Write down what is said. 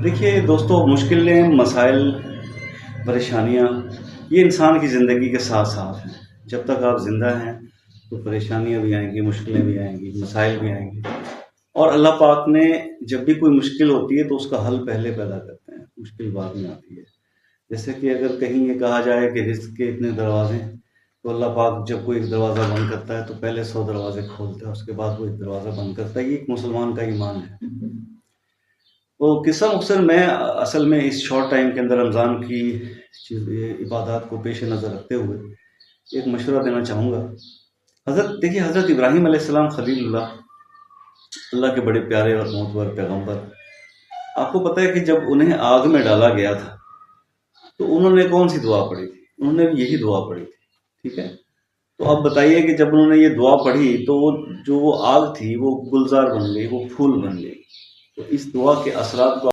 دیکھیے دوستو، مشکلیں، مسائل، پریشانیاں یہ انسان کی زندگی کے ساتھ ساتھ ہیں۔ جب تک آپ زندہ ہیں تو پریشانیاں بھی آئیں گی، مشکلیں بھی آئیں گی، مسائل بھی آئیں گے، اور اللہ پاک نے جب بھی کوئی مشکل ہوتی ہے تو اس کا حل پہلے پیدا کرتے ہیں، مشکل بعد میں آتی ہے۔ جیسے کہ اگر کہیں یہ کہا جائے کہ رزق کے اتنے دروازے ہیں، تو اللہ پاک جب کوئی ایک دروازہ بند کرتا ہے تو پہلے 100 دروازے کھولتا ہے، اس کے بعد وہ ایک دروازہ بند کرتا ہے۔ یہ ایک مسلمان کا ایمان ہے۔ وہ قصہ مختصر میں اصل میں اس شارٹ ٹائم کے اندر رمضان کی عبادات کو پیش نظر رکھتے ہوئے ایک مشورہ دینا چاہوں گا۔ دیکھیے حضرت ابراہیم علیہ السلام خلیل اللہ کے بڑے پیارے اور معتبر پیغمبر، آپ کو پتہ ہے کہ جب انہیں آگ میں ڈالا گیا تھا تو انہوں نے کون سی دعا پڑھی تھی؟ انہوں نے یہی دعا پڑھی تھی، ٹھیک ہے؟ تو اب بتائیے کہ جب انہوں نے یہ دعا پڑھی تو جو وہ آگ تھی وہ گلزار بن گئی، وہ پھول بن گئی۔ تو اس دعا کے اثرات کو